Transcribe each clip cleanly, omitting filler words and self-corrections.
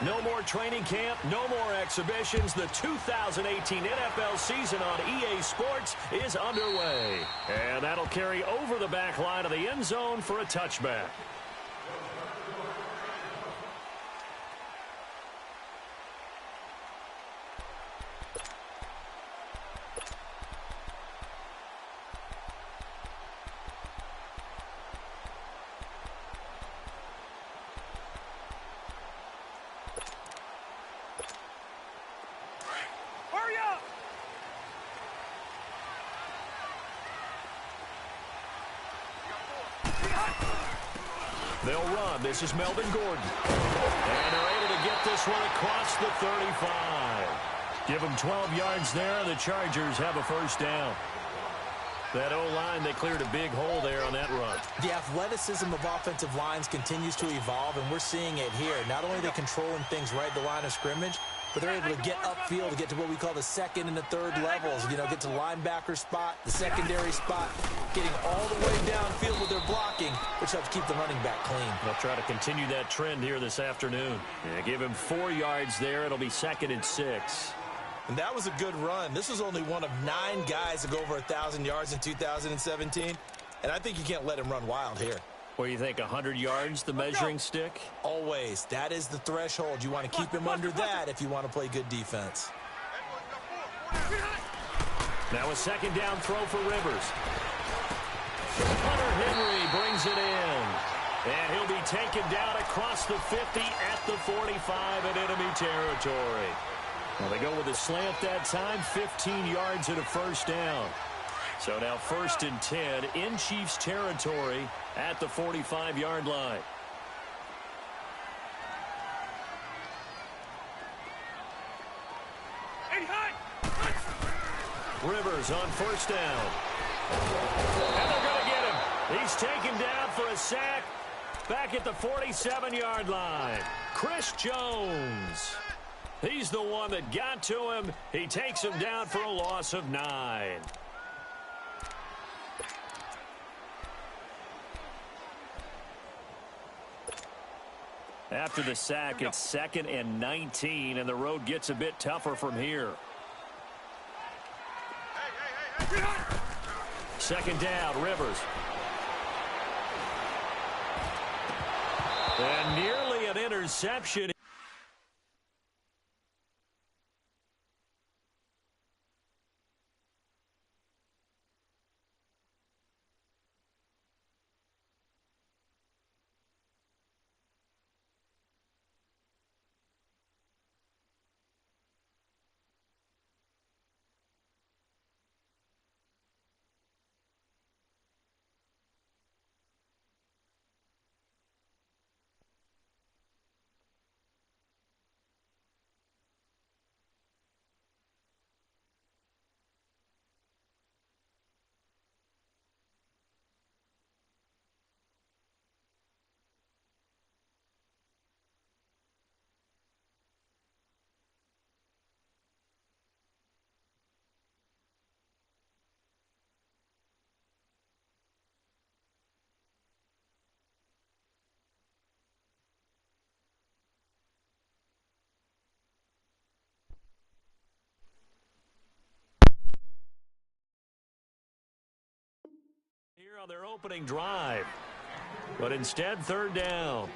No more training camp, no more exhibitions. The 2018 NFL season on EA Sports is underway. And that'll carry over the back line of the end zone for a touchback. They'll run. This is Melvin Gordon. And they're able to get this one across the 35. Give them 12 yards there. The Chargers have a first down. That O-line, they cleared a big hole there on that run. The athleticism of offensive lines continues to evolve, and we're seeing it here. Not only are they controlling things right at the line of scrimmage, but they're able to get upfield to get to what we call the second and the third levels. You know, get to the linebacker spot, the secondary spot, getting all the way downfield with their blocking, which helps keep the running back clean. They'll try to continue that trend here this afternoon. Yeah, give him 4 yards there. It'll be 2nd and 6. And that was a good run. This was only one of 9 guys to go over 1,000 yards in 2017. And I think you can't let him run wild here. What do you think, 100 yards, the measuring stick? Always. That is the threshold. You want to keep him under that if you want to play good defense. Now a 2nd down throw for Rivers. Hunter Henry brings it in. And he'll be taken down across the 50 at the 45 in enemy territory. Well, they go with a slant that time, 15 yards and a first down. So now 1st and 10 in Chiefs territory at the 45-yard line. Rivers on 1st down. And they're going to get him. He's taken down for a sack back at the 47-yard line. Chris Jones. He's the one that got to him. He takes him down for a loss of 9. After the sack, it's 2nd and 19, and the road gets a bit tougher from here. 2nd down, Rivers. And nearly an interception. Here on their opening drive, but instead 3rd down.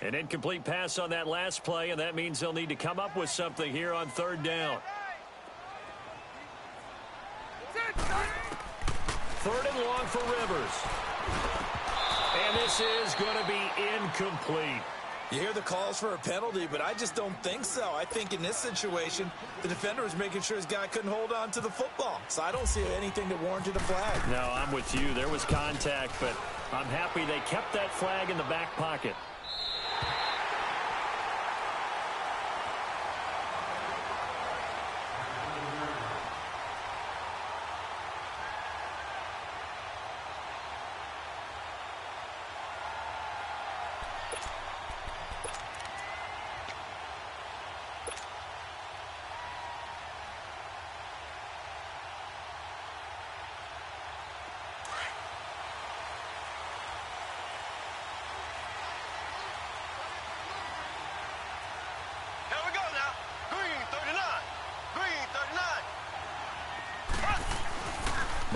An incomplete pass on that last play, and that means they'll need to come up with something here on 3rd down. 3rd and long for Rivers. And this is going to be incomplete. You hear the calls for a penalty, but I just don't think so. I think in this situation, the defender was making sure his guy couldn't hold on to the football. So I don't see anything that warranted a flag. No, I'm with you. There was contact, but I'm happy they kept that flag in the back pocket.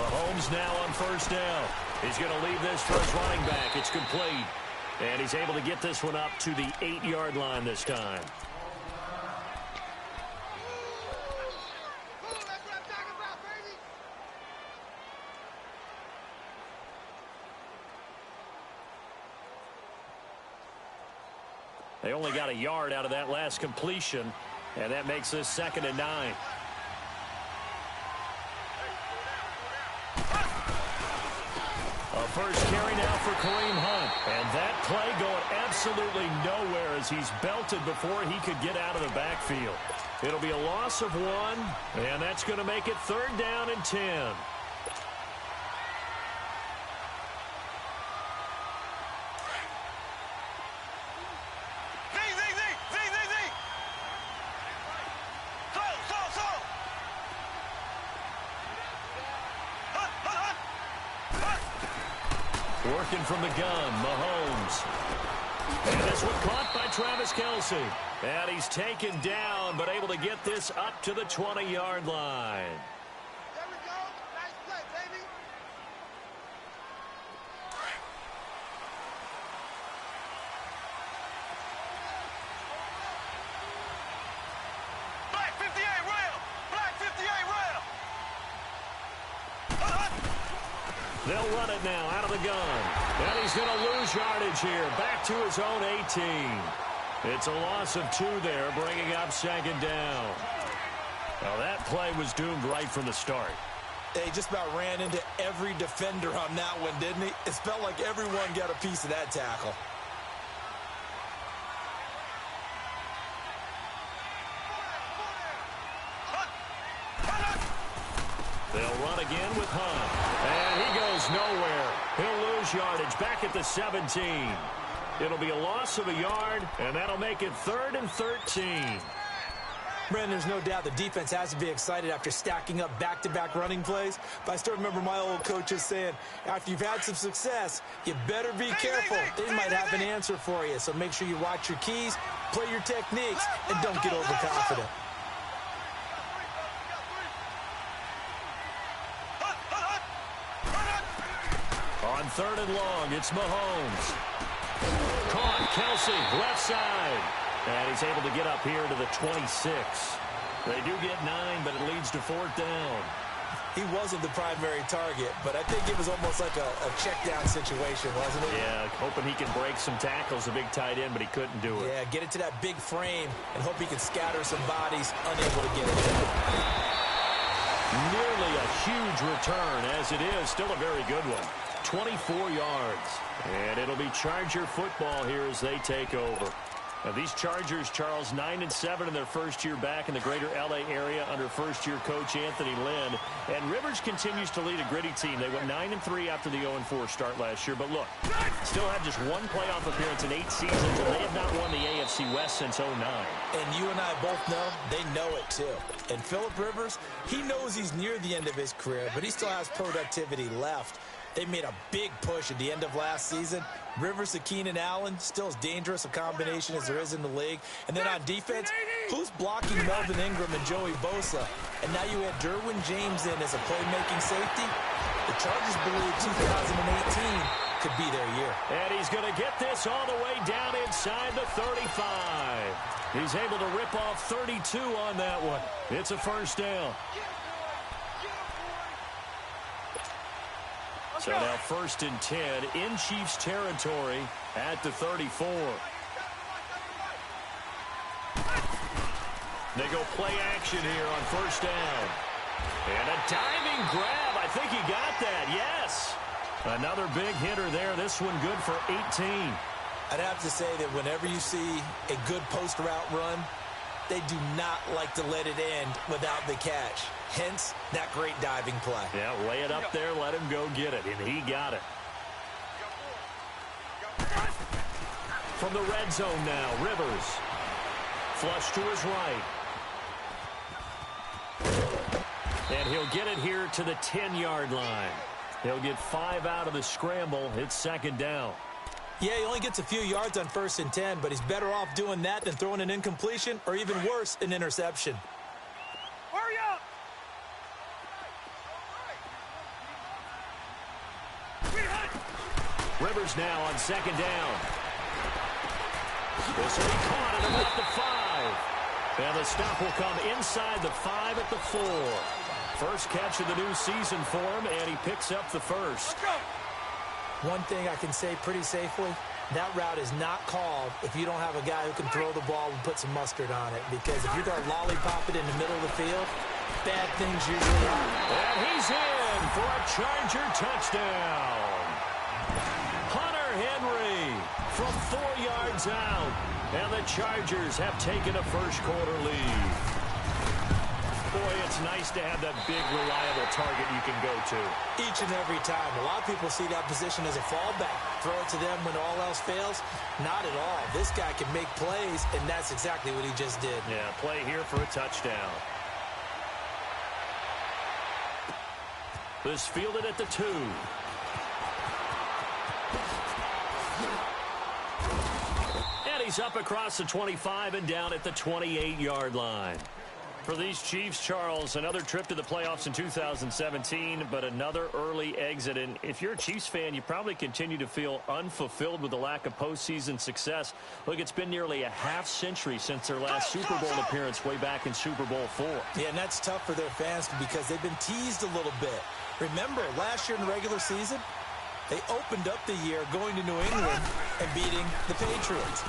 Mahomes now on first down. He's going to leave this for his running back. It's complete. And he's able to get this one up to the 8-yard line this time. They only got a yard out of that last completion, and that makes this 2nd and 9. A first carry now for Kareem Hunt. And that play going absolutely nowhere as he's belted before he could get out of the backfield. It'll be a loss of 1, and that's going to make it 3rd down and 10. Working from the gun, Mahomes. And this one caught by Travis Kelce. And he's taken down, but able to get this up to the 20-yard line. There we go. Nice play, baby. Black 58 rail. Black 58 rail. They'll run it now out of the gun. And he's going to lose yardage here. Back to his own 18. It's a loss of 2 there, bringing up 2nd down. Now that play was doomed right from the start. He just about ran into every defender on that one, didn't he? It felt like everyone got a piece of that tackle. They'll run again with Hunt. And he goes nowhere. He'll lose yardage back at the 17. It'll be a loss of a yard, and that'll make it 3rd and 13. Brandon, there's no doubt the defense has to be excited after stacking up back-to-back running plays. But I still remember my old coaches saying, after you've had some success, you better be careful. They might have an answer for you. So make sure you watch your keys, play your techniques, and don't get overconfident. On 3rd and long, it's Mahomes. Caught, Kelce, left side. And he's able to get up here to the 26. They do get 9, but it leads to 4th down. He wasn't the primary target, but I think it was almost like a check-down situation, wasn't it? Yeah, hoping he can break some tackles, a big tight end, but he couldn't do it. Yeah, get it to that big frame and hope he can scatter some bodies, unable to get it done. Nearly a huge return, as it is. Still a very good one. 24 yards. And it'll be Charger football here as they take over. Now these Chargers, Charles, 9-7 in their first year back in the greater L.A. area under first-year coach Anthony Lynn. And Rivers continues to lead a gritty team. They went 9-3 after the 0-4 start last year. But look, still have just 1 playoff appearance in 8 seasons, and they have not won the AFC West since 09. And you and I both know they know it too. And Phillip Rivers, he knows he's near the end of his career, but he still has productivity left. They made a big push at the end of last season. Rivers to Keenan Allen, still as dangerous a combination as there is in the league. And then on defense, who's blocking Melvin Ingram and Joey Bosa? And now you add Derwin James in as a playmaking safety. The Chargers believe 2018 could be their year. And he's going to get this all the way down inside the 35. He's able to rip off 32 on that one. It's a first down. So now 1st and 10 in Chiefs territory at the 34. They go play action here on first down. And a diving grab. I think he got that. Yes. Another big hitter there. This one good for 18. I'd have to say that whenever you see a good post route run, they do not like to let it end without the catch. Hence, that great diving play. Yeah, lay it up there, let him go get it, and he got it. From the red zone now, Rivers. Flush to his right. And he'll get it here to the 10-yard line. He'll get 5 out of the scramble. It's 2nd down. Yeah, he only gets a few yards on 1st and 10, but he's better off doing that than throwing an incompletion or even worse, an interception. Hurry up! Rivers now on second down. This will be caught at about the 5. And the stop will come inside the 5 at the 4. First catch of the new season for him, and he picks up the first. One thing I can say pretty safely, that route is not called if you don't have a guy who can throw the ball and put some mustard on it. Because if you're going to lollipop it in the middle of the field, bad things usually happen. And he's in for a Charger touchdown. Hunter Henry from 4 yards out. And the Chargers have taken a first-quarter lead. Boy, it's nice to have that big, reliable target you can go to. Each and every time. A lot of people see that position as a fallback. Throw it to them when all else fails. Not at all. This guy can make plays, and that's exactly what he just did. Yeah, play here for a touchdown. This fielded at the 2. And he's up across the 25 and down at the 28-yard line. For these Chiefs, Charles, another trip to the playoffs in 2017, but another early exit. And if you're a Chiefs fan, you probably continue to feel unfulfilled with the lack of postseason success. Look, it's been nearly a half-century since their last Super Bowl appearance way back in Super Bowl IV. Yeah, and that's tough for their fans because they've been teased a little bit. Remember, last year in the regular season, they opened up the year going to New England and beating the Patriots.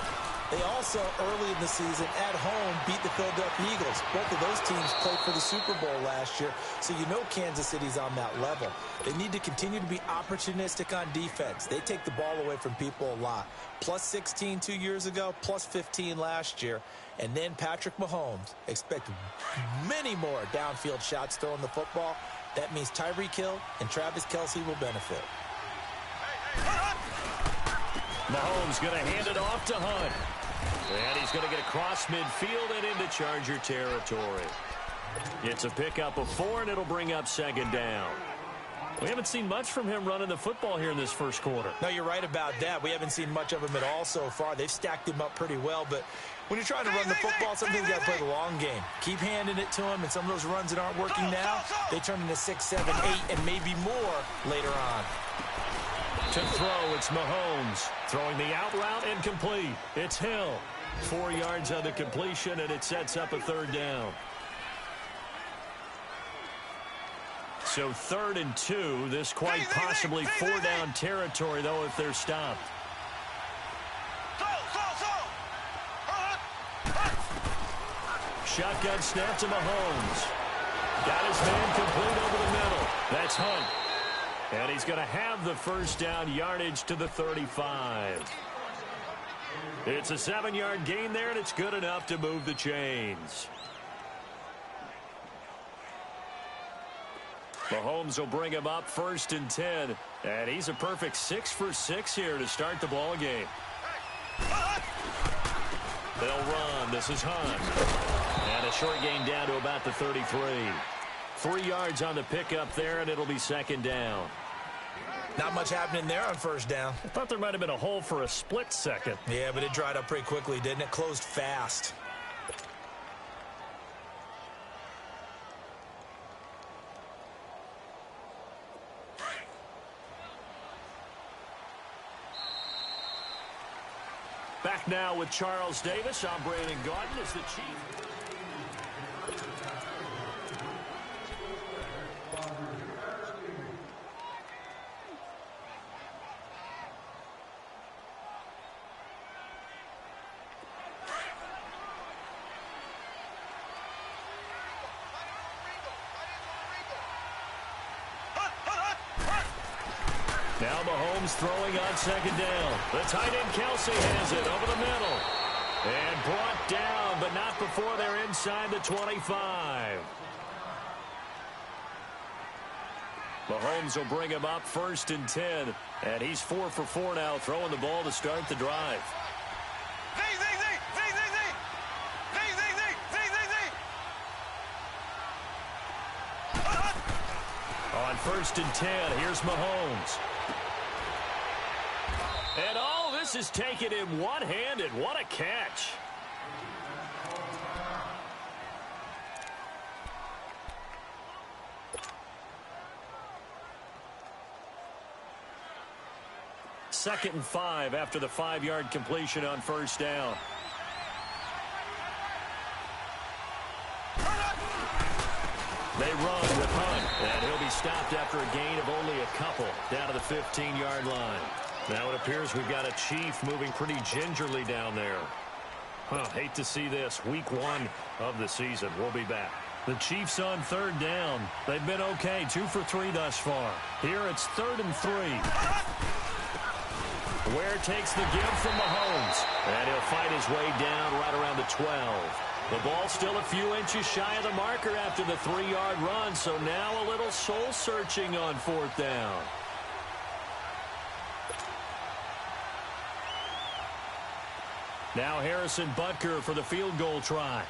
They also, early in the season, at home, beat the Philadelphia Eagles. Both of those teams played for the Super Bowl last year, so you know Kansas City's on that level. They need to continue to be opportunistic on defense. They take the ball away from people a lot. Plus 16 2 years ago, plus 15 last year. And then Patrick Mahomes. Expect many more downfield shots throwing the football. That means Tyreek Hill and Travis Kelce will benefit. Mahomes going to hand it off to Hunt. And he's going to get across midfield and into Charger territory. It's a pickup of 4, and it'll bring up second down. We haven't seen much from him running the football here in this first quarter. No, you're right about that. We haven't seen much of him at all so far. They've stacked him up pretty well, but when you're trying to run the football, sometimes you got to play the long game. Keep handing it to him, and some of those runs that aren't working now, they turn into 6, 7, 8, and maybe more later on. To throw, it's Mahomes. Throwing the out route and complete. It's Hill. 4 yards on the completion, and it sets up a third down. So 3rd and 2. This quite possibly 4-down territory, though, if they're stopped. Shotgun snap to Mahomes. Got his man complete over the middle. That's Hunt. And he's going to have the first down, yardage to the 35. It's a 7-yard gain there, and it's good enough to move the chains. Mahomes will bring him up 1st and 10. And he's a perfect 6 for 6 here to start the ball game. They'll run. This is Hunt. And a short gain down to about the 33. 3 yards on the pickup there, and it'll be second down. Not much happening there on first down. I thought there might have been a hole for a split second. Yeah, but it dried up pretty quickly, didn't it? Closed fast. Back now with Charles Davis. I'm Brandon Gaudin as the Chief. Now Mahomes throwing on second down. The tight end Kelce has it over the middle. And brought down, but not before they're inside the 25. Mahomes will bring him up 1st and 10. And he's 4 for 4 now, throwing the ball to start the drive. On 1st and 10, here's Mahomes. And all this is taken in one-handed. What a catch. 2nd and 5 after the 5-yard completion on first down. They run with Hunt, and he'll be stopped after a gain of only a couple down to the 15-yard line. Now it appears we've got a Chief moving pretty gingerly down there. Hate to see this. Week 1 of the season. We'll be back. The Chiefs on 3rd down. They've been okay, 2 for 3 thus far. Here it's 3rd and 3. Ware takes the give from Mahomes, and he'll fight his way down right around the 12. The ball still a few inches shy of the marker after the 3-yard run, so now a little soul-searching on 4th down. Now Harrison Butker for the field goal try.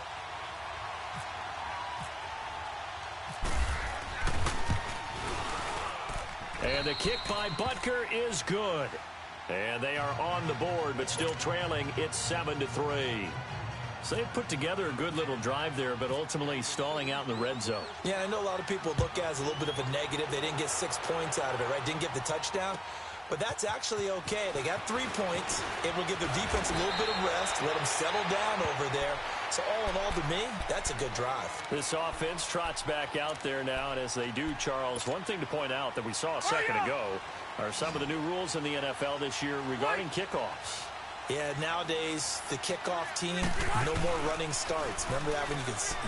And the kick by Butker is good. And they are on the board, but still trailing. It's 7-3. So they've put together a good little drive there, but ultimately stalling out in the red zone. Yeah, I know a lot of people look at it as a little bit of a negative. They didn't get 6 points out of it, right? Didn't get the touchdown. But that's actually okay. They got 3 points. It will give their defense a little bit of rest, let them settle down over there. So all in all, to me, that's a good drive. This offense trots back out there now, and as they do, Charles, one thing to point out that we saw a second ago are some of the new rules in the NFL this year regarding kickoffs. Yeah, nowadays, the kickoff team, no more running starts. Remember that when you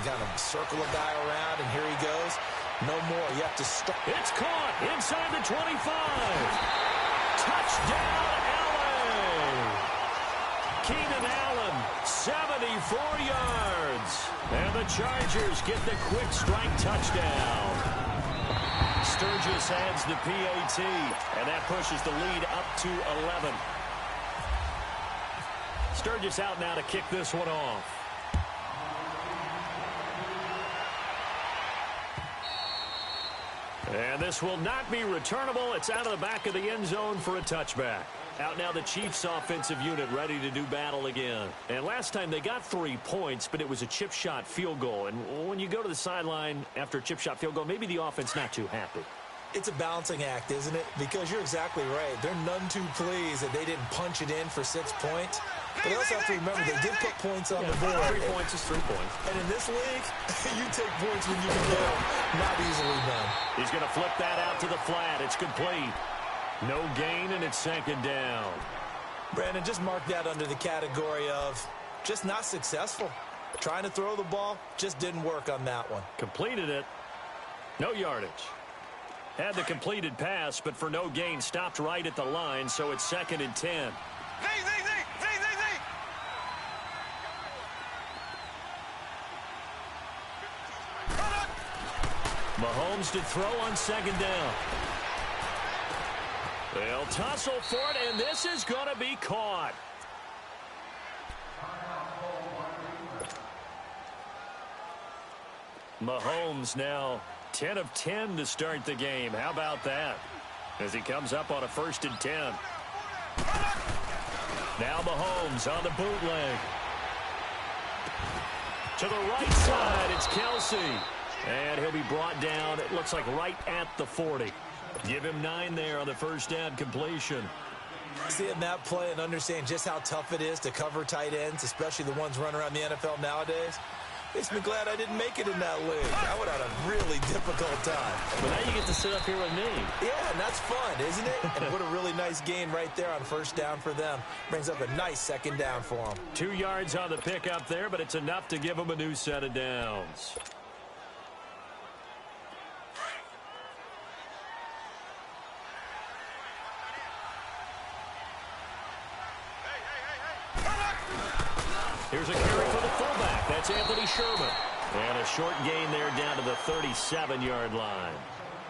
kind of circle a guy around, and here he goes? No more. You have to start. It's caught inside the 25. Touchdown, LA! Keenan Allen, 74 yards. And the Chargers get the quick strike touchdown. Sturgis adds the PAT, and that pushes the lead up to 11. Sturgis out now to kick this one off. And this will not be returnable. It's out of the back of the end zone for a touchback. Out now the Chiefs offensive unit ready to do battle again. And last time they got 3 points, but it was a chip shot field goal. And when you go to the sideline after a chip shot field goal, maybe the offense not too happy. It's a balancing act, isn't it? Because you're exactly right. They're none too pleased that they didn't punch it in for 6 points. But they also have to remember they did put points on the board. 3 points is 3 points. And in this league, you take points when you can get them. Not easily done. He's going to flip that out to the flat. It's complete. No gain, and it's 2nd down. Brandon, just mark that under the category of just not successful. Trying to throw the ball, just didn't work on that one. Completed it. No yardage. Had the completed pass, but for no gain, stopped right at the line, so it's 2nd and 10. Mahomes to throw on 2nd down. They'll tussle for it, and this is going to be caught. Mahomes now 10 of 10 to start the game. How about that? As he comes up on a 1st and 10. Now Mahomes on the bootleg. To the right side, it's Kelsey. And he'll be brought down, it looks like right at the 40. Give him 9 there on the 1st down completion. Seeing that play and understand just how tough it is to cover tight ends, especially the ones running around the NFL nowadays, makes me glad I didn't make it in that league. I would have had a really difficult time. But now you get to sit up here with me. Yeah, and that's fun, isn't it? And what a really nice gain right there on 1st down for them. Brings up a nice 2nd down for them. 2 yards on the pickup there, but it's enough to give them a new set of downs. Here's a carry for the fullback. That's Anthony Sherman. And a short gain there down to the 37-yard line.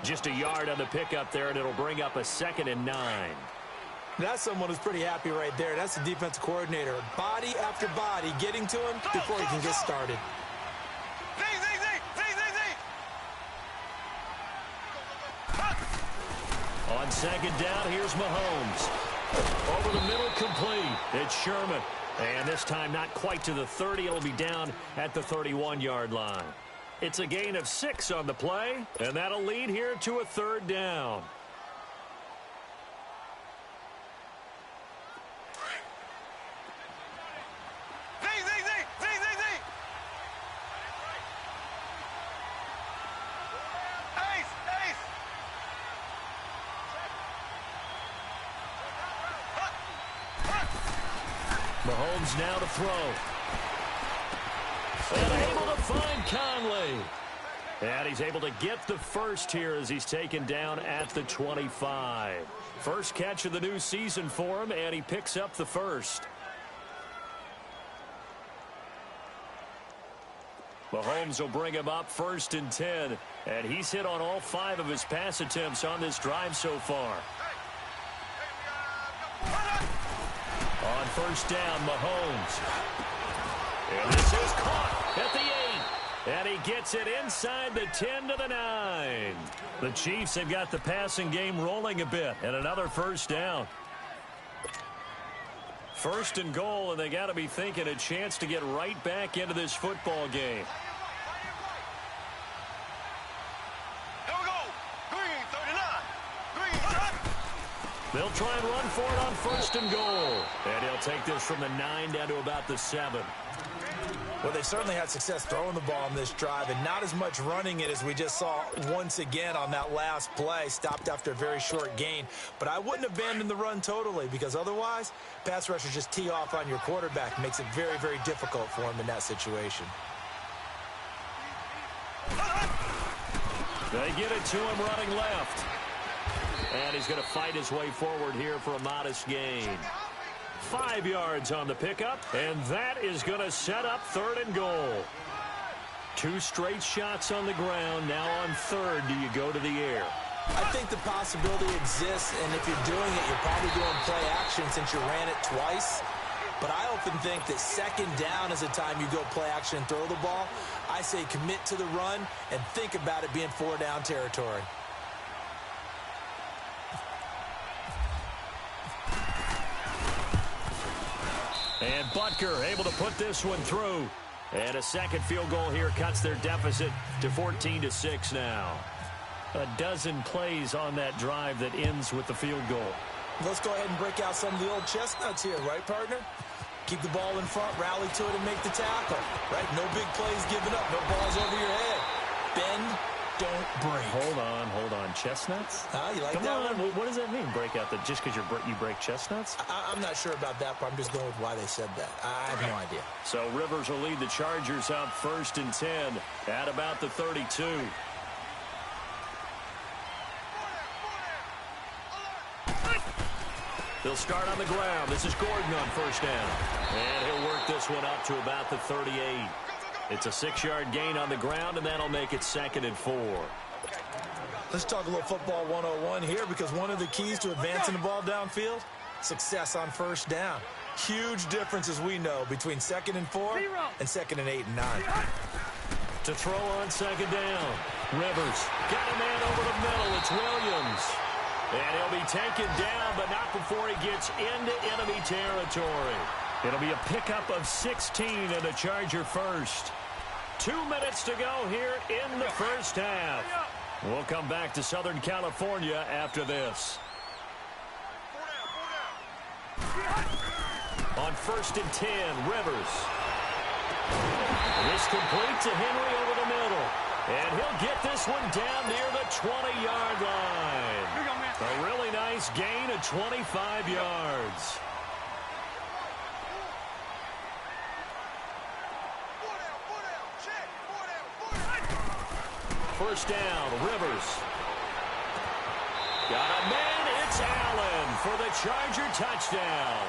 Just a yard on the pickup there, and it'll bring up a 2nd and 9. That's someone who's pretty happy right there. That's the defensive coordinator. Body after body getting to him before he can get started. On 2nd down, here's Mahomes. Over the middle, complete. It's Sherman. And this time not quite to the 30. It'll be down at the 31-yard line. It's a gain of 6 on the play, and that'll lead here to a 3rd down. Mahomes now to throw. And able to find Conley. And he's able to get the first here as he's taken down at the 25. First catch of the new season for him, and he picks up the first. Mahomes will bring him up 1st and 10. And he's hit on all 5 of his pass attempts on this drive so far. On 1st down, Mahomes. And this is caught at the 8. And he gets it inside the 10 to the 9. The Chiefs have got the passing game rolling a bit. And another 1st down. 1st and goal, and they got to be thinking a chance to get right back into this football game. Here we go. Green, 39. Green, shot. They'll try and run for it on 1st and goal. And he'll take this from the 9 down to about the 7. Well, they certainly had success throwing the ball on this drive and not as much running it as we just saw once again on that last play. Stopped after a very short gain. But I wouldn't abandon the run totally because otherwise, pass rushers just tee off on your quarterback. Makes it very, very difficult for him in that situation. They get it to him running left. And he's going to fight his way forward here for a modest gain. 5 yards on the pickup, and that is going to set up 3rd and goal. 2 straight shots on the ground. Now on 3rd, do you go to the air? I think the possibility exists, and if you're doing it, you're probably doing play action since you ran it twice. But I often think that 2nd down is the time you go play action and throw the ball. I say commit to the run and think about it being 4-down territory. And Butker able to put this one through. And a 2nd field goal here cuts their deficit to 14-6 now. A dozen plays on that drive that ends with the field goal. Let's go ahead and break out some of the old chestnuts here, right, partner? Keep the ball in front, rally to it, and make the tackle, right? No big plays given up, no balls over your head. Bend, don't break. Hold on. Chestnuts? You like Come that on. one? What does that mean, break out? Just because you break chestnuts? I'm not sure about that, but I'm just going with why they said that. I have no idea. So Rivers will lead the Chargers up 1st and 10 at about the 32. They'll start on the ground. This is Gordon on 1st down. And he'll work this one up to about the 38. It's a 6-yard gain on the ground, and that'll make it 2nd and 4. Let's talk a little football 101 here because one of the keys to advancing the ball downfield, success on 1st down. Huge difference, as we know, between 2nd and 4 and 2nd and 8 and 9. To throw on 2nd down. Rivers got a man over the middle. It's Williams. And he'll be taken down, but not before he gets into enemy territory. It'll be a pickup of 16 and a Charger first. 2 minutes to go here in the 1st half. We'll come back to Southern California after this. On 1st and 10, Rivers. This complete to Henry over the middle. And he'll get this one down near the 20-yard line. A really nice gain of 25 yards. First down, Rivers. Got a man, it's Allen for the Charger touchdown.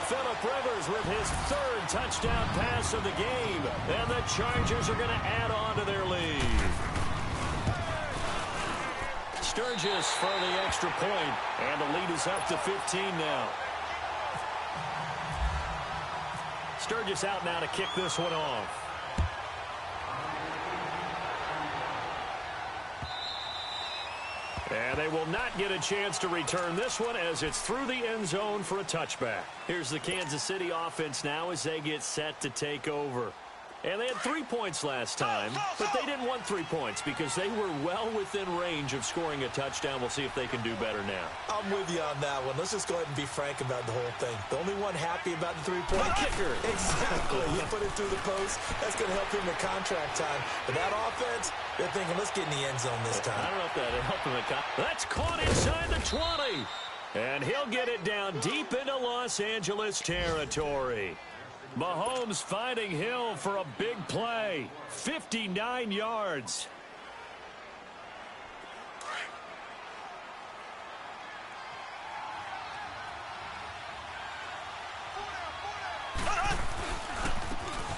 Phillip Rivers with his 3rd touchdown pass of the game. And the Chargers are going to add on to their lead. Sturgis for the extra point, and the lead is up to 15 now. Sturgis out now to kick this one off. And they will not get a chance to return this one as it's through the end zone for a touchback. Here's the Kansas City offense now as they get set to take over. And they had 3 points last time, but they didn't want 3 points because they were well within range of scoring a touchdown. We'll see if they can do better now. I'm with you on that one. Let's just go ahead and be frank about the whole thing. The only one happy about the 3-point kicker. Exactly. You put it through the post. That's going to help him in contract time. But that offense, they're thinking, let's get in the end zone this time. I don't know if that helped him. That's caught inside the 20. And he'll get it down deep into Los Angeles territory. Mahomes finding Hill for a big play. 59 yards.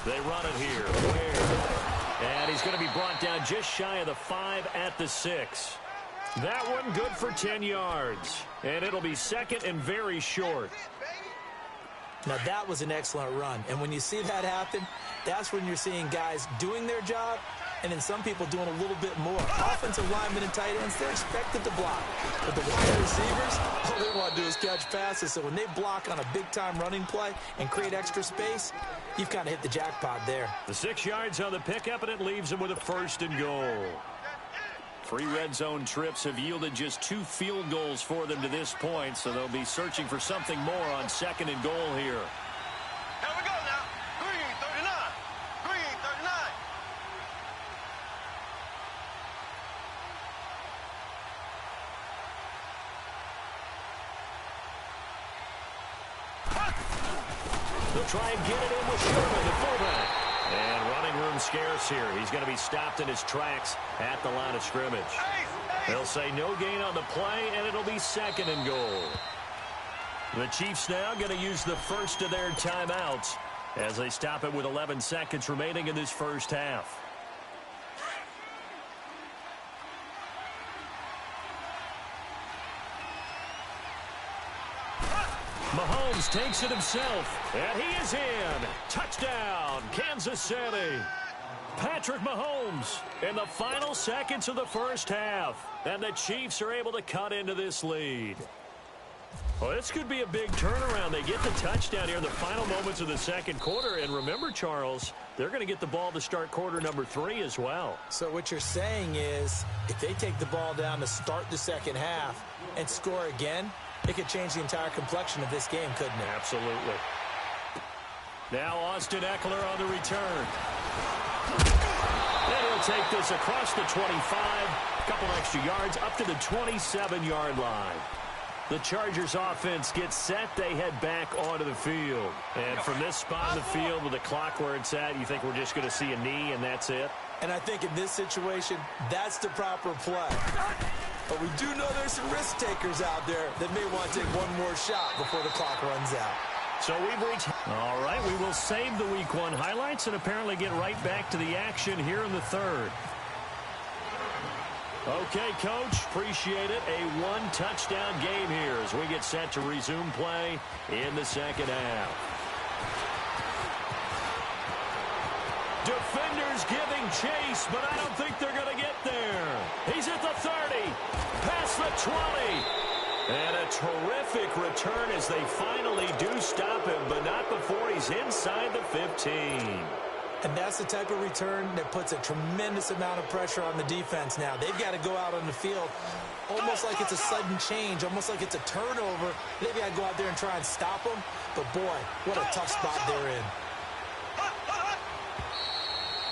They run it here. And he's going to be brought down just shy of the 5 at the 6. That one good for 10 yards. And it'll be second and very short. Now, that was an excellent run. And when you see that happen, that's when you're seeing guys doing their job and then some people doing a little bit more. Offensive linemen and tight ends, they're expected to block. But the wide receivers, all they want to do is catch passes. So when they block on a big-time running play and create extra space, you've kind of hit the jackpot there. The 6 yards on the pickup, and it leaves them with a 1st and goal. 3 red zone trips have yielded just 2 field goals for them to this point, so they'll be searching for something more on 2nd and goal here. Here we go now. Green 39. Green 39. They'll try and get it in with Sherman, the fullback. And running room scarce here. He's going to be stopped in his tracks at the line of scrimmage. They'll say no gain on the play, and it'll be 2nd and goal. The Chiefs now going to use the first of their timeouts as they stop it with 11 seconds remaining in this first half. Mahomes takes it himself, and he is in. Touchdown, Kansas City. Patrick Mahomes in the final seconds of the first half, and the Chiefs are able to cut into this lead. Well, this could be a big turnaround. They get the touchdown here in the final moments of the second quarter, and remember, Charles, they're going to get the ball to start quarter number 3 as well. So what you're saying is if they take the ball down to start the second half and score again, it could change the entire complexion of this game, couldn't it? Absolutely. Now Austin Eckler on the return. And he'll take this across the 25, a couple extra yards, up to the 27-yard line. The Chargers offense gets set. They head back onto the field. And from this spot in the field with the clock where it's at, you think we're just going to see a knee and that's it? And I think in this situation, that's the proper play. But we do know there's some risk takers out there that may want to take one more shot before the clock runs out. So we've reached... All right, we will save the Week 1 highlights and apparently get right back to the action here in the third. Okay, Coach, appreciate it. A one-touchdown game here as we get set to resume play in the second half. Defenders giving chase, but I don't think they're going to get there. He's at the 30, past the 20. And a terrific return as they finally do stop him, but not before he's inside the 15. And that's the type of return that puts a tremendous amount of pressure on the defense now. They've got to go out on the field almost like it's a sudden change, almost like it's a turnover. They've got to go out there and try and stop them. But, boy, what a tough spot they're in.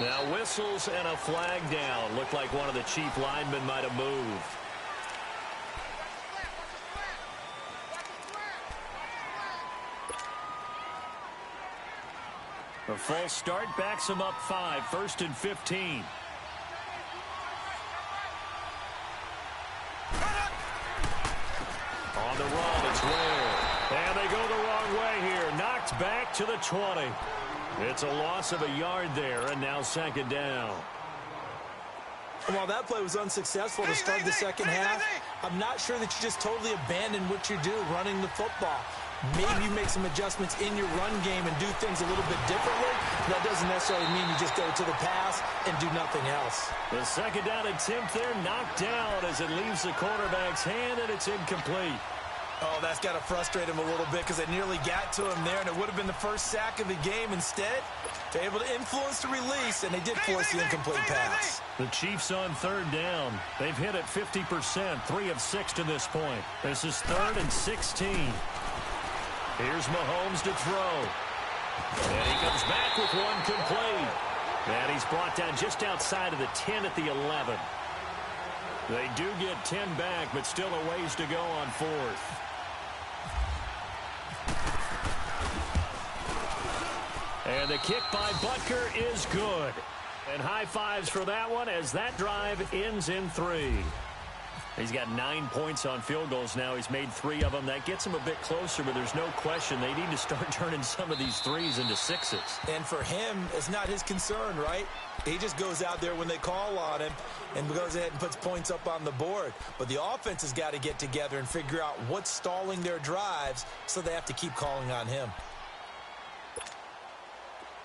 Now whistles and a flag down. Looked like one of the Chief linemen might have moved. A false start backs him up 5, 1st and 15. On the run, it's Ware. And they go the wrong way here. Knocked back to the 20. It's a loss of a yard there, and now second down. And while that play was unsuccessful to start the second half, I'm not sure that you just totally abandon what you do running the football. Maybe you make some adjustments in your run game and do things a little bit differently. That doesn't necessarily mean you just go to the pass and do nothing else. The second down attempt there knocked down as it leaves the quarterback's hand, and it's incomplete. Oh, that's got to frustrate him a little bit because it nearly got to him there, and it would have been the first sack of the game. Instead, they're able to influence the release, and they did force the incomplete pass. The Chiefs on third down. They've hit it 50%, 3 of 6 to this point. This is 3rd and 16. Here's Mahomes to throw. And he comes back with one complete. And he's brought down just outside of the 10 at the 11. They do get 10 back, but still a ways to go on 4th. And the kick by Butker is good. And high fives for that one as that drive ends in 3. He's got 9 points on field goals now. He's made 3 of them. That gets him a bit closer, but there's no question they need to start turning some of these threes into 6s. And for him, it's not his concern, right? He just goes out there when they call on him and goes ahead and puts points up on the board. But the offense has got to get together and figure out what's stalling their drives, so they have to keep calling on him.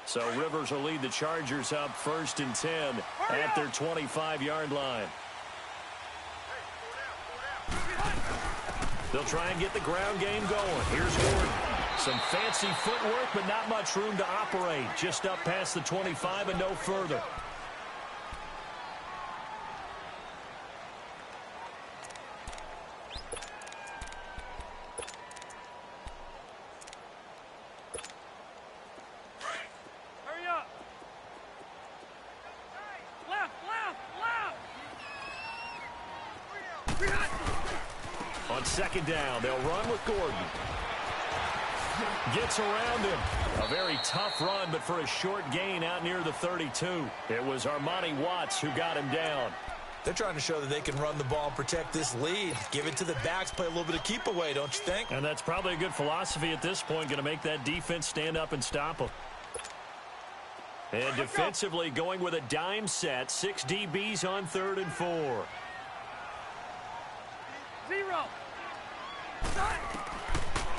So Rivers will lead the Chargers up 1st and 10 at their 25-yard line. They'll try and get the ground game going. Here's Gordon. Some fancy footwork, but not much room to operate. Just up past the 25 and no further. Hurry up. Left. On 2nd down, they'll run with Gordon. Gets around him. A very tough run, but for a short gain out near the 32. It was Armani Watts who got him down. They're trying to show that they can run the ball and protect this lead. Give it to the backs, play a little bit of keep away, don't you think? And that's probably a good philosophy at this point, going to make that defense stand up and stop them. And defensively going with a dime set. 6 DBs on 3rd and 4. 0.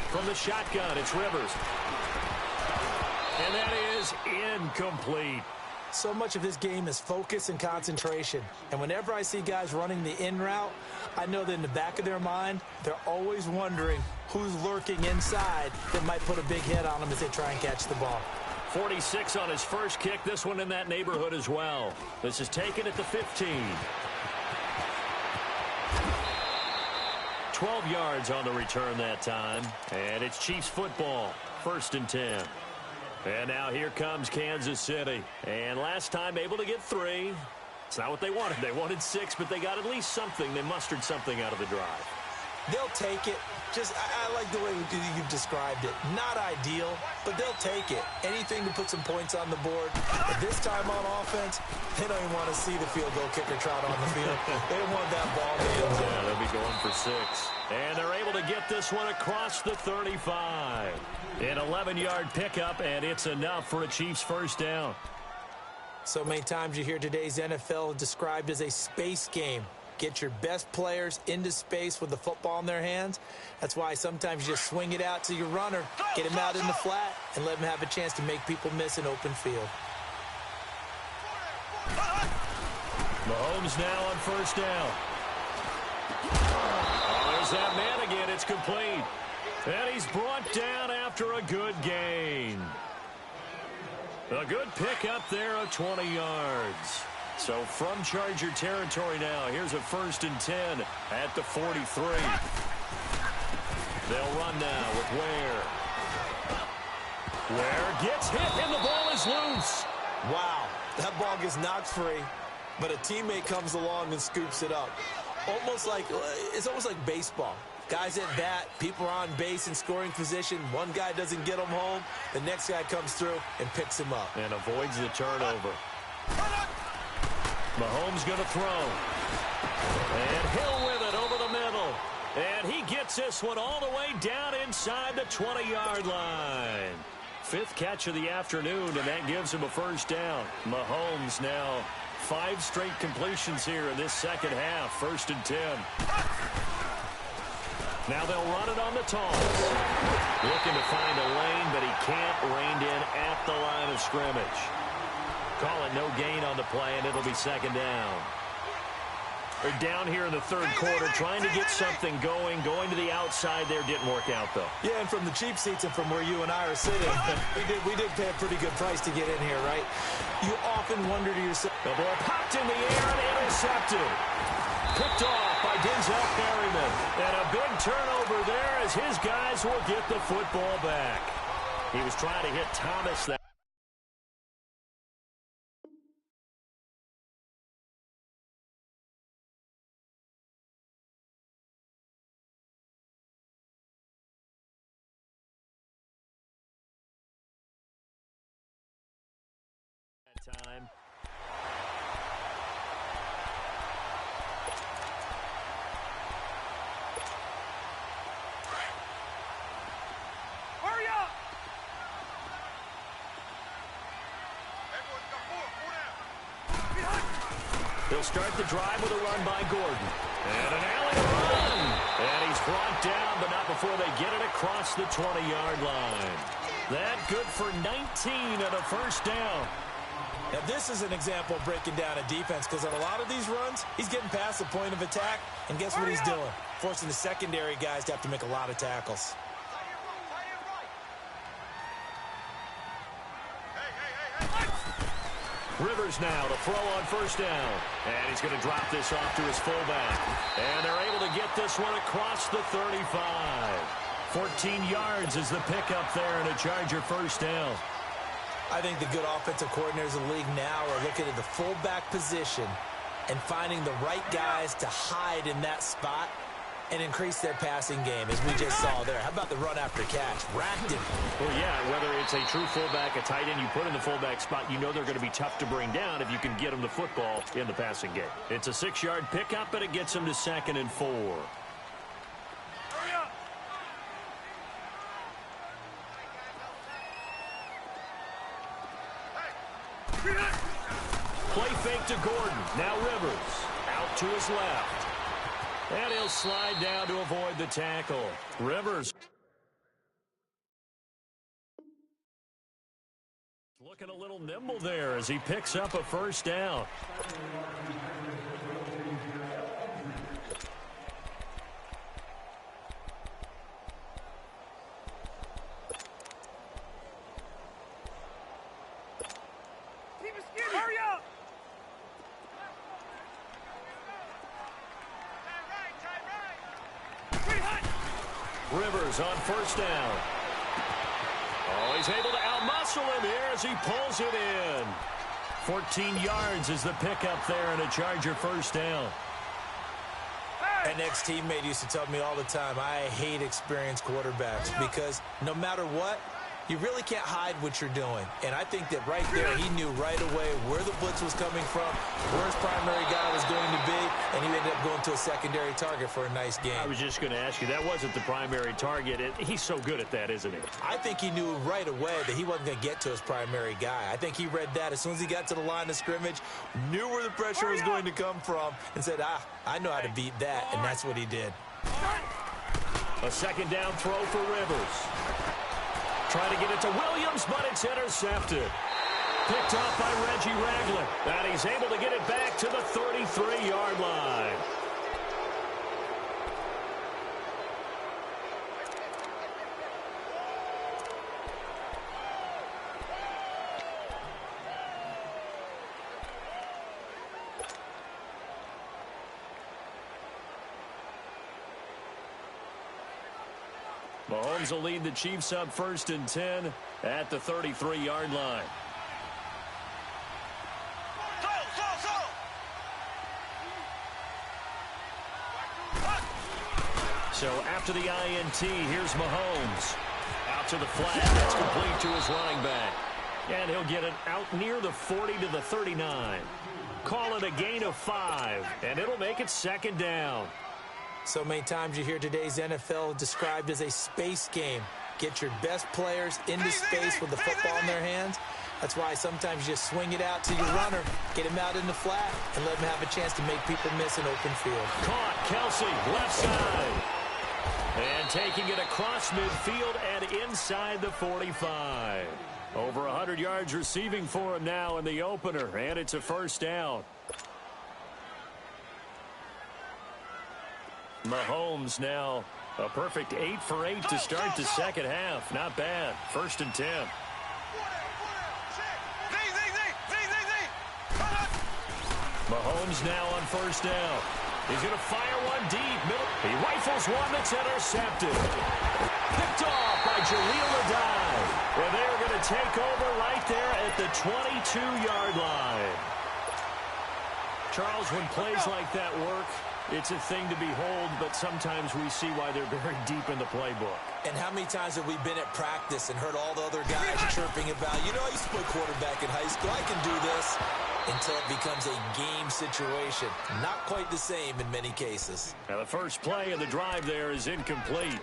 From the shotgun, it's Rivers. And that is incomplete. So much of this game is focus and concentration. And whenever I see guys running the in route, I know that in the back of their mind, they're always wondering who's lurking inside that might put a big hit on them as they try and catch the ball. 46 on his first kick. This one in that neighborhood as well. This is taken at the 15. 12 yards on the return that time. And it's Chiefs football. 1st and 10. And now here comes Kansas City. And last time able to get 3. It's not what they wanted. They wanted 6, but they got at least something. They mustered something out of the drive. They'll take it. I like the way you described it. Not ideal, but they'll take it. Anything to put some points on the board. But this time on offense, they don't even want to see the field goal kicker trot on the field. They want that ball to end. Yeah, they'll be going for 6. And they're able to get this one across the 35. An 11-yard pickup, and it's enough for a Chiefs first down. So many times you hear today's NFL described as a space game. Get your best players into space with the football in their hands. That's why sometimes you just swing it out to your runner, get him out in the flat, and let him have a chance to make people miss an open field. Mahomes now on 1st down. Oh, there's that man again. It's complete. And he's brought down after a good gain. A good pickup there of 20 yards. So from Charger territory now, here's a 1st and 10 at the 43. They'll run now with Ware. Ware gets hit, and the ball is loose. Wow, that ball gets knocked free, but a teammate comes along and scoops it up. It's almost like baseball. Guys at bat, people are on base in scoring position. One guy doesn't get him home. The next guy comes through and picks him up. And avoids the turnover. Mahomes going to throw. And Hill with it over the middle. And he gets this one all the way down inside the 20-yard line. 5th catch of the afternoon, and that gives him a first down. Mahomes now 5 straight completions here in this second half. 1st and 10. Now they'll run it on the toss. Looking to find a lane, but he can't. Reined in at the line of scrimmage. Call it no gain on the play, and it'll be 2nd down. They're down here in the 3rd quarter, trying to get something going. Going to the outside there didn't work out, though. Yeah, and from the cheap seats and from where you and I are sitting, we did pay a pretty good price to get in here, right? You often wonder to yourself. The ball popped in the air and intercepted. Picked off by Denzel Perryman. And a big turnover there as his guys will get the football back. He was trying to hit Thomas that Time. Hurry up! Everyone come forward. Pull down. They'll start the drive with a run by Gordon. And an alley run. And he's brought down, but not before they get it across the 20-yard line. That good for 19 and a first down. Now, this is an example of breaking down a defense because on a lot of these runs, he's getting past the point of attack, and guess what he's doing? Forcing the secondary guys to have to make a lot of tackles. Rivers now to throw on first down. And he's going to drop this off to his fullback. And they're able to get this one across the 35. 14 yards is the pickup there and a Charger first down. I think the good offensive coordinators in the league now are looking at the fullback position and finding the right guys to hide in that spot and increase their passing game, as we just saw there. How about the run after catch? Racked him. Well, yeah, whether it's a true fullback, a tight end you put in the fullback spot, you know they're going to be tough to bring down if you can get them the football in the passing game. It's a 6-yard pickup, and it gets them to 2nd and 4. Hurry up! Play fake to Gordon. Now Rivers out to his left. And he'll slide down to avoid the tackle. Rivers looking a little nimble there as he picks up a first down. Keep it skinny! Hurry up! Rivers on first down. Oh, he's able to outmuscle him here as he pulls it in. 14 yards is the pickup there and a Charger first down. An ex-teammate used to tell me all the time, I hate experienced quarterbacks because no matter what, you really can't hide what you're doing. And I think that right there, he knew right away where the blitz was coming from, where his primary guy was going to be, and he ended up going to a secondary target for a nice game. I was just going to ask you, that wasn't the primary target. He's so good at that, isn't he? I think he knew right away that he wasn't going to get to his primary guy. I think he read that as soon as he got to the line of scrimmage, knew where the pressure was going to come from, and said, I know how to beat that, and that's what he did. A second down throw for Rivers. Trying to get it to Williams, but it's intercepted. Picked off by Reggie Ragland. And he's able to get it back to the 33-yard line. Mahomes will lead the Chiefs up 1st and 10 at the 33-yard line. So after the INT, here's Mahomes. Out to the flat. That's complete to his running back. And he'll get it out near the 40 to the 39. Call it a gain of 5, and it'll make it 2nd down. So many times you hear today's NFL described as a space game. Get your best players into space with the football in their hands. That's why sometimes you just swing it out to your runner, get him out in the flat, and let him have a chance to make people miss an open field. Caught, Kelsey, left side. And taking it across midfield and inside the 45. Over 100 yards receiving for him now in the opener, and it's a first down. Mahomes now a perfect 8 for 8 to start the second half. Not bad. 1st and 10. Mahomes now on first down. He's going to fire one deep. He rifles one that's intercepted. Picked off by Jaleel Adai. And they're going to take over right there at the 22-yard line. Charles, when plays like that work, It's a thing to behold, but sometimes we see why they're very deep in the playbook. And how many times have we been at practice and heard all the other guys chirping about, you know, I used to play quarterback in high school. I can do this. Until it becomes a game situation. Not quite the same in many cases. Now the first play of the drive there is incomplete.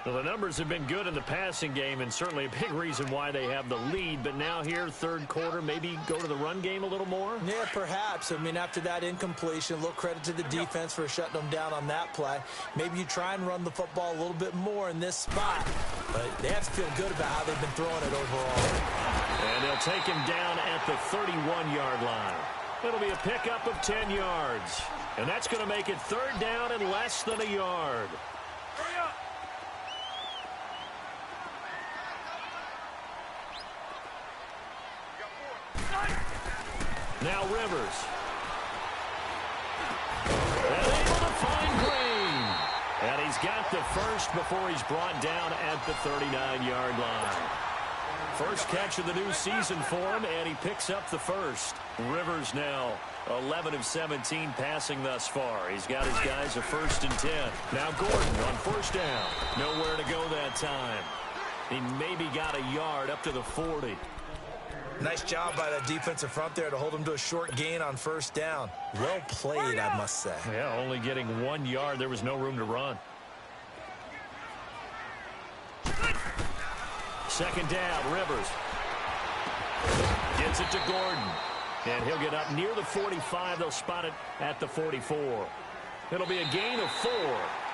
Well, the numbers have been good in the passing game and certainly a big reason why they have the lead. But now here, third quarter, maybe go to the run game a little more? Yeah, perhaps. I mean, after that incompletion, a little credit to the defense for shutting them down on that play. Maybe you try and run the football a little bit more in this spot. But they have to feel good about how they've been throwing it overall. And they'll take him down at the 31-yard line. It'll be a pickup of 10 yards. And that's going to make it third down and less than a yard. Hurry up! Now Rivers. And able to find Green. And he's got the first before he's brought down at the 39-yard line. First catch of the new season for him, and he picks up the first. Rivers now 11 of 17 passing thus far. He's got his guys a 1st and 10. Now Gordon on first down. Nowhere to go that time. He maybe got a yard up to the 40. Nice job by the defensive front there to hold him to a short gain on first down. Well played, I must say. Yeah, only getting 1 yard. There was no room to run. Second down, Rivers. Gets it to Gordon. And he'll get up near the 45. They'll spot it at the 44. It'll be a gain of 4.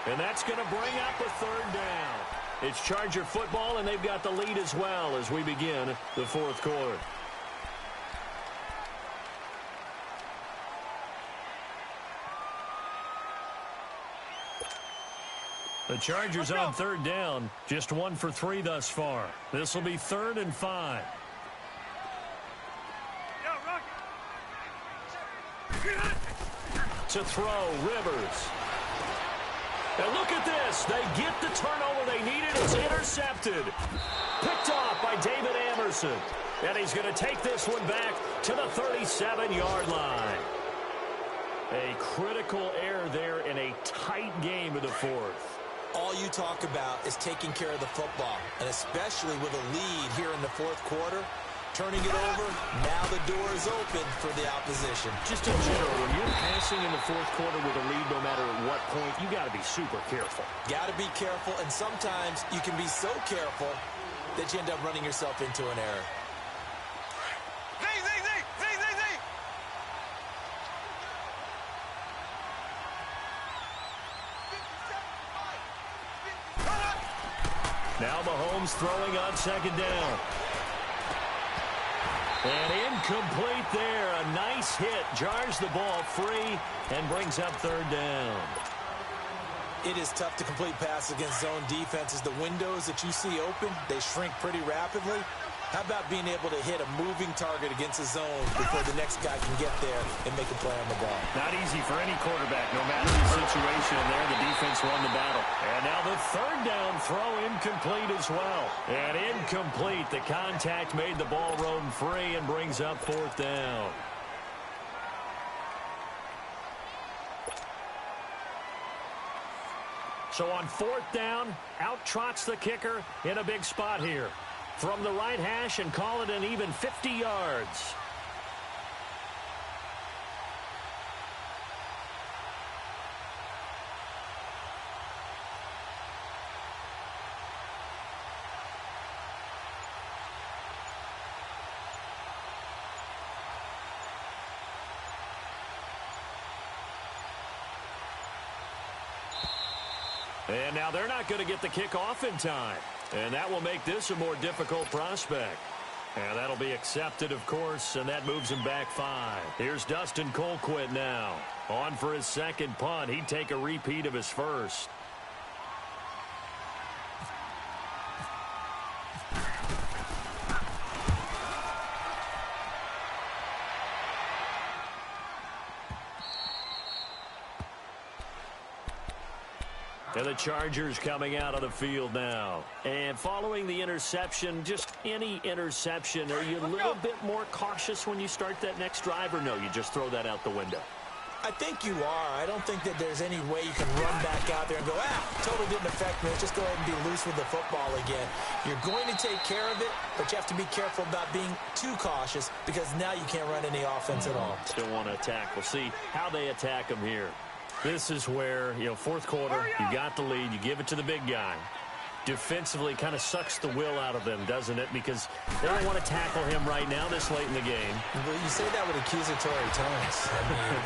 And that's going to bring up a third down. It's Charger football, and they've got the lead as well as we begin the fourth quarter. The Chargers on third down, just 1 for 3 thus far. This will be 3rd and 5. To throw, Rivers. And look at this. They get the turnover they needed. It's intercepted. Picked off by David Anderson. And he's going to take this one back to the 37-yard line. A critical error there in a tight game of the fourth. All you talk about is taking care of the football, and especially with a lead here in the fourth quarter, turning it over, now the door is open for the opposition. Just in general, when you're passing in the fourth quarter with a lead, no matter at what point, you got to be super careful. Got to be careful, and sometimes you can be so careful that you end up running yourself into an error. Now Mahomes throwing on second down. And incomplete there. A nice hit. Jars the ball free and brings up third down. It is tough to complete pass against zone defenses. The windows that you see open, they shrink pretty rapidly. How about being able to hit a moving target against a zone before the next guy can get there and make a play on the ball? Not easy for any quarterback, no matter the situation. And there, the defense won the battle. And now the third down throw incomplete as well. And incomplete. The contact made the ball roam free and brings up fourth down. So on fourth down, out trots the kicker in a big spot here. From the right hash and call it an even 50 yards. And now they're not going to get the kick off in time. And that will make this a more difficult prospect. And that'll be accepted, of course, and that moves him back 5. Here's Dustin Colquitt now. On for his second punt. He'd take a repeat of his first. And the Chargers coming out of the field now. And following the interception, just any interception, are you a little bit more cautious when you start that next drive, or no, you just throw that out the window? I think you are. I don't think that there's any way you can run back out there and go, totally didn't affect me. Let's just go ahead and be loose with the football again. You're going to take care of it, but you have to be careful about being too cautious because now you can't run any offense at all. Still want to attack. We'll see how they attack him here. This is where, fourth quarter, you got the lead. You give it to the big guy. Defensively kind of sucks the will out of them, doesn't it? Because they don't want to tackle him right now this late in the game. Well, you say that with accusatory tones. I mean,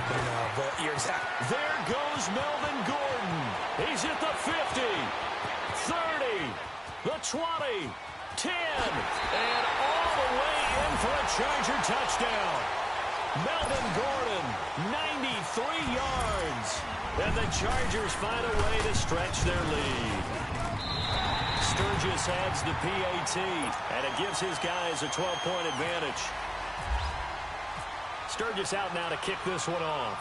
but you're exactly. There goes Melvin Gordon. He's at the 50, 30, the 20, 10, and all the way in for a Charger touchdown. Melvin Gordon, 93 yards. And the Chargers find a way to stretch their lead. Sturgis adds the PAT, and it gives his guys a 12-point advantage. Sturgis out now to kick this one off.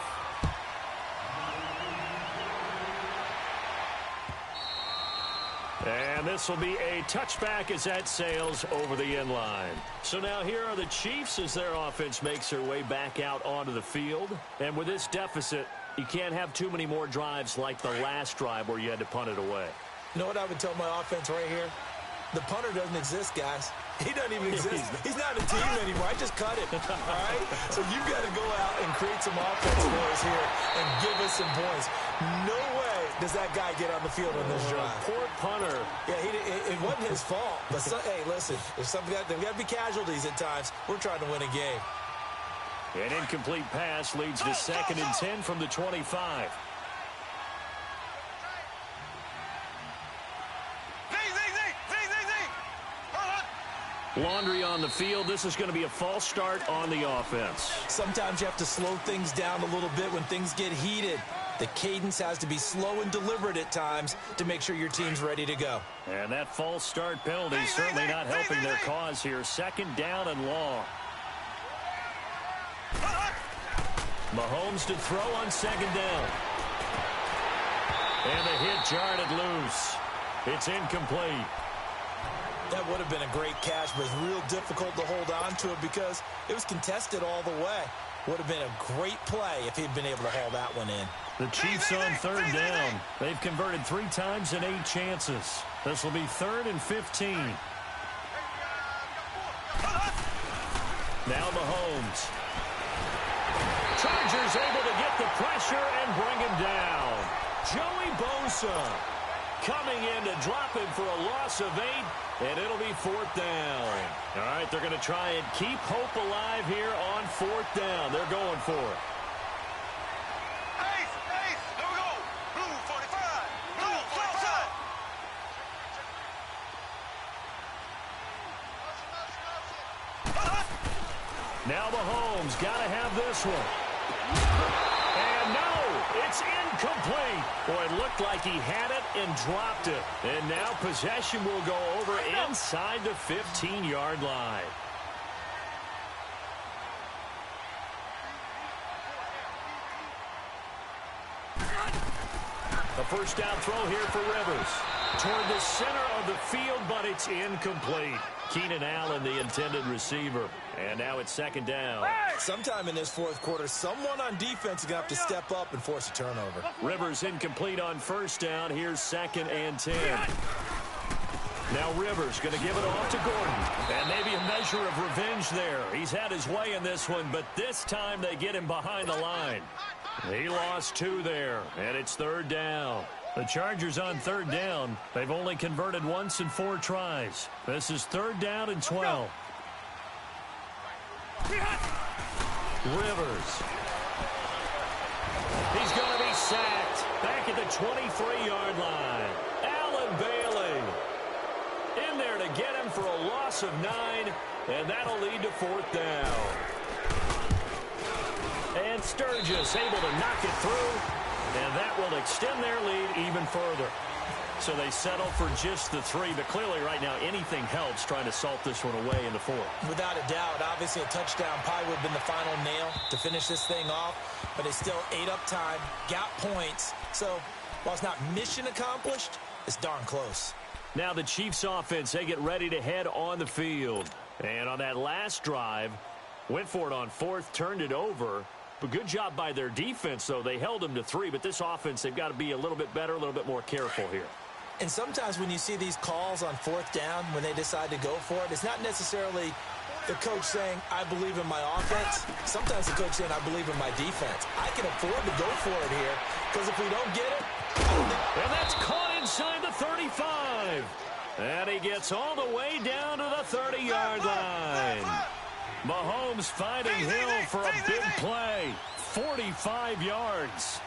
And this will be a touchback as that sails over the end line. So now here are the Chiefs as their offense makes their way back out onto the field. And with this deficit, you can't have too many more drives like the last drive where you had to punt it away. You know what I would tell my offense right here? The punter doesn't exist, guys. He doesn't even exist. He's not a team anymore. I just cut him, all right? So you've got to go out and create some offense for us here and give us some points. No way does that guy get on the field on this drive. Poor punter. Yeah, it wasn't his fault. But, hey, listen, there's got to be casualties at times. We're trying to win a game. An incomplete pass leads to 2nd and 10 from the 25. Laundry on the field. This is going to be a false start on the offense. Sometimes you have to slow things down a little bit when things get heated. The cadence has to be slow and deliberate at times to make sure your team's ready to go. And that false start penalty certainly not helping their cause here. 2nd down and long. Mahomes to throw on 2nd down. And the hit jarred it loose. It's incomplete. That would have been a great catch, but it's real difficult to hold on to it because it was contested all the way. Would have been a great play if he'd been able to haul that one in. The Chiefs on 3rd down. They've converted 3 times in 8 chances. This will be 3rd and 15. Now Mahomes. Chargers able to get the pressure and bring him down. Joey Bosa coming in to drop him for a loss of 8, and it'll be 4th down. All right, they're going to try and keep hope alive here on 4th down. They're going for it. Ace, here we go. Blue 45, blue 45. Now Mahomes got to have this one. And no, it's incomplete. Boy, it looked like he had it and dropped it. And now possession will go over inside the 15-yard line. A first down throw here for Rivers. Toward the center of the field, but it's incomplete. Keenan Allen, the intended receiver. And now it's 2nd down. Sometime in this 4th quarter, someone on defense is going to have to step up and force a turnover. Rivers incomplete on 1st down. Here's 2nd and 10. Now Rivers going to give it off to Gordon. And maybe a measure of revenge there. He's had his way in this one, but this time they get him behind the line. He lost 2 there, and it's 3rd down. The Chargers on 3rd down. They've only converted once in 4 tries. This is 3rd down and 12. Rivers. He's going to be sacked. Back at the 23-yard line. Allen Bailey in there to get him for a loss of 9, and that'll lead to 4th down. And Sturgis able to knock it through, and that will extend their lead even further. So they settle for just the 3, but clearly right now anything helps trying to salt this one away in the 4th. Without a doubt, obviously a touchdown probably would have been the final nail to finish this thing off, but they still ate up time, got points. So while it's not mission accomplished, it's darn close. Now the Chiefs offense, they get ready to head on the field. And on that last drive, went for it on 4th, turned it over, But good job by their defense, though. They held them to 3, but this offense, they've got to be a little bit better, a little bit more careful here. And sometimes when you see these calls on 4th down, when they decide to go for it, it's not necessarily the coach saying, I believe in my offense. Sometimes the coach saying, I believe in my defense. I can afford to go for it here, because if we don't get it, and that's caught inside the 35. And he gets all the way down to the 30-yard line. Mahomes finding Hill for a big play. 45 yards.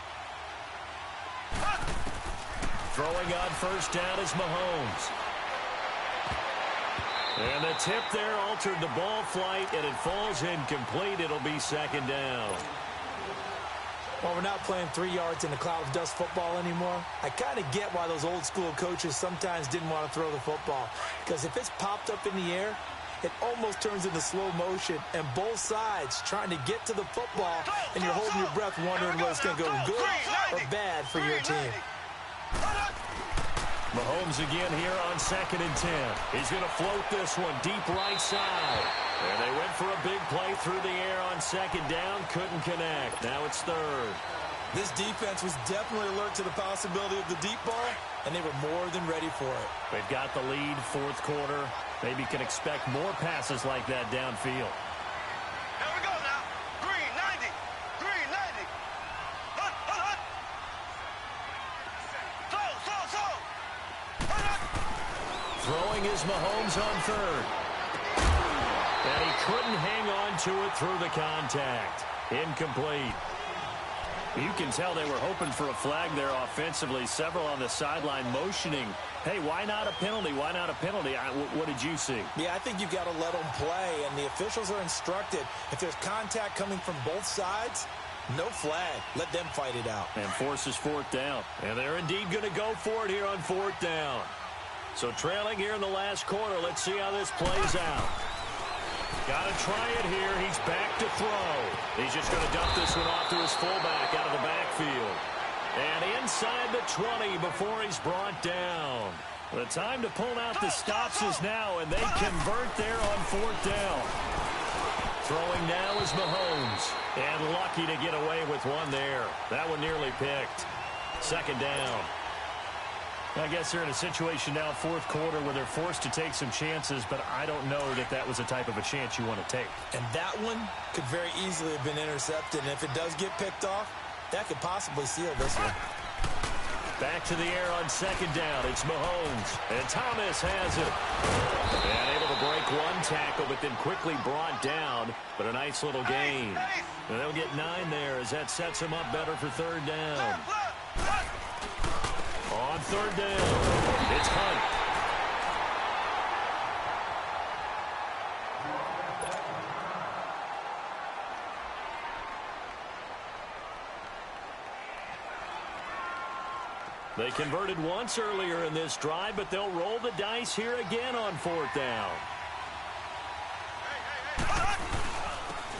Throwing on 1st down is Mahomes. And the tip there altered the ball flight, and it falls incomplete. It'll be 2nd down. Well, we're not playing 3 yards in a cloud of dust football anymore. I kind of get why those old school coaches sometimes didn't want to throw the football. Because if it's popped up in the air, it almost turns into slow motion. And both sides trying to get to the football, and you're holding your breath wondering whether it's going to go good or bad for your team. Mahomes again here on 2nd and 10. He's going to float this one deep right side. And they went for a big play through the air on 2nd down. Couldn't connect. Now it's 3rd. This defense was definitely alert to the possibility of the deep ball, and they were more than ready for it. They've got the lead, 4th quarter. Maybe can expect more passes like that downfield. Here we go now. Green 90. Green 90. Hut, hut, hut. Slow. Hut, hut. Throwing is Mahomes on 3rd. And he couldn't hang on to it through the contact. Incomplete. You can tell they were hoping for a flag there offensively. Several on the sideline motioning. Hey, why not a penalty? Why not a penalty? What did you see? Yeah, I think you've got to let them play, and the officials are instructed. If there's contact coming from both sides, no flag. Let them fight it out. And forces 4th down. And they're indeed going to go for it here on 4th down. So trailing here in the last quarter. Let's see how this plays out. Got to try it here. He's back to throw. He's just going to dump this one off to his fullback out of the backfield. And inside the 20 before he's brought down. The time to pull out the stops is now, and they convert there on 4th down. Throwing now is Mahomes. And lucky to get away with one there. That one nearly picked. 2nd down. I guess they're in a situation now, 4th quarter, where they're forced to take some chances, but I don't know that that was the type of a chance you want to take. And that one could very easily have been intercepted, and if it does get picked off, that could possibly seal this one. Back to the air on 2nd down. It's Mahomes, and Thomas has it. And able to break one tackle, but then quickly brought down, but a nice little gain. And they'll get 9 there as that sets him up better for 3rd down. On 3rd down, it's Hunt. They converted once earlier in this drive, but they'll roll the dice here again on 4th down.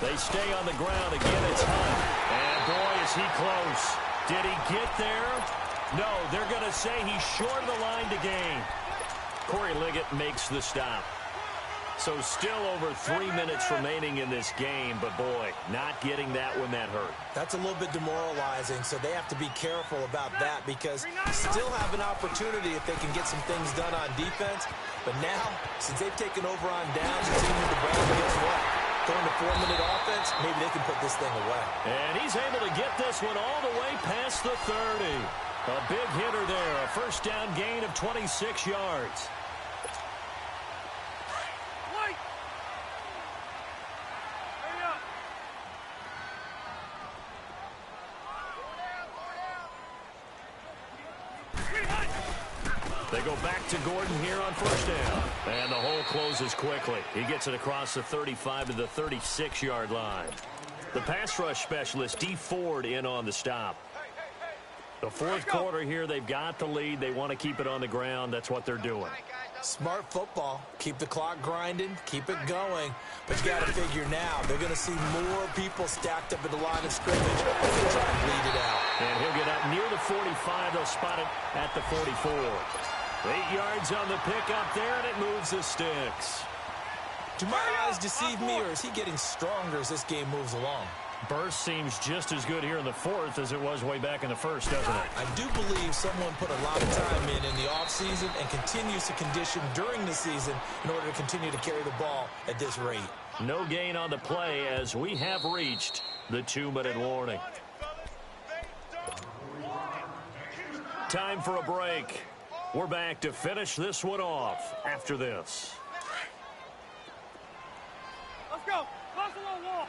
They stay on the ground. Again, it's Hunt. And boy, is he close. Did he get there? No, they're going to say he's short of the line to gain. Corey Liggett makes the stop. So still over 3 minutes remaining in this game, but boy, not getting that one that hurt. That's a little bit demoralizing, so they have to be careful about that because still have an opportunity if they can get some things done on defense. But now, since they've taken over on downs and seen the ground, guess what? Going to 4-minute offense, maybe they can put this thing away. And he's able to get this one all the way past the 30. A big hitter there, a 1st down gain of 26 yards. Lloyd! Hurry up! They go back to Gordon here on 1st down. And the hole closes quickly. He gets it across the 35 to the 36-yard line. The pass rush specialist, D. Ford, in on the stop. The 4th quarter here, they've got the lead. They want to keep it on the ground. That's what they're doing. Smart football. Keep the clock grinding. Keep it going. But you got to figure now, they're going to see more people stacked up at the line of scrimmage. They're going to try to bleed it out. And he'll get up near the 45. They'll spot it at the 44. 8 yards on the pickup there, and it moves the sticks. Do my eyes deceive me, or is he getting stronger as this game moves along? Burst seems just as good here in the fourth as it was way back in the first, doesn't it? I do believe someone put a lot of time in the offseason and continues to condition during the season in order to continue to carry the ball at this rate. No gain on the play as we have reached the 2-minute warning. Time for a break. We're back to finish this one off after this. Let's go. Cross the low wall.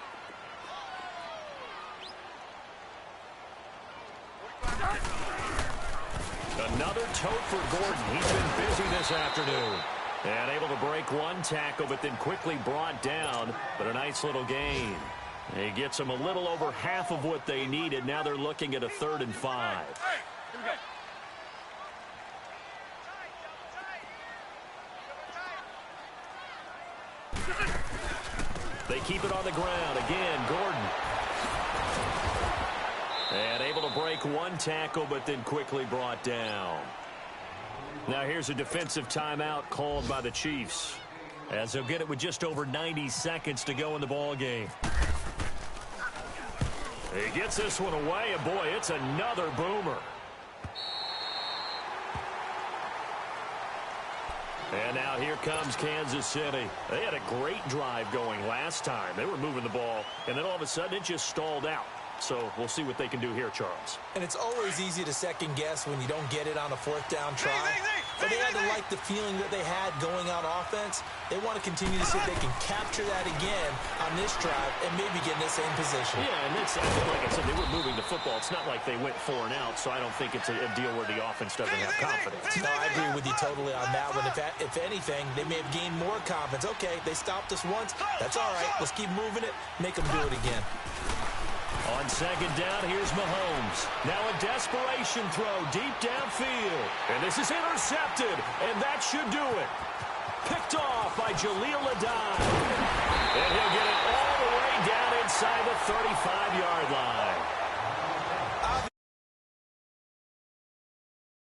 Another tote for Gordon. He's been busy this afternoon. And able to break one tackle, but then quickly brought down. But a nice little gain. He gets them a little over half of what they needed. Now they're looking at a 3rd and 5. They keep it on the ground. Again, Gordon. And able to break one tackle, but then quickly brought down. Now here's a defensive timeout called by the Chiefs, as they'll get it with just over 90 seconds to go in the ball game. He gets this one away, and boy, it's another boomer. And now here comes Kansas City. They had a great drive going last time. They were moving the ball, and then all of a sudden it just stalled out. So we'll see what they can do here, Charles. And it's always easy to second guess when you don't get it on a 4th down try. But they had to like the feeling that they had going on offense. They want to continue to see if they can capture that again on this drive and maybe get in the same position. Yeah, and it's, like I said, they were moving the football. It's not like they went 4 and out, so I don't think it's a deal where the offense doesn't have confidence. No, I agree with you totally on that one. If anything, they may have gained more confidence. Okay, they stopped us once. That's all right. Let's keep moving it. Make them do it again. On 2nd down, here's Mahomes. Now a desperation throw deep downfield. And this is intercepted, and that should do it. Picked off by Jaleel Adai. And he'll get it all the way down inside the 35-yard line.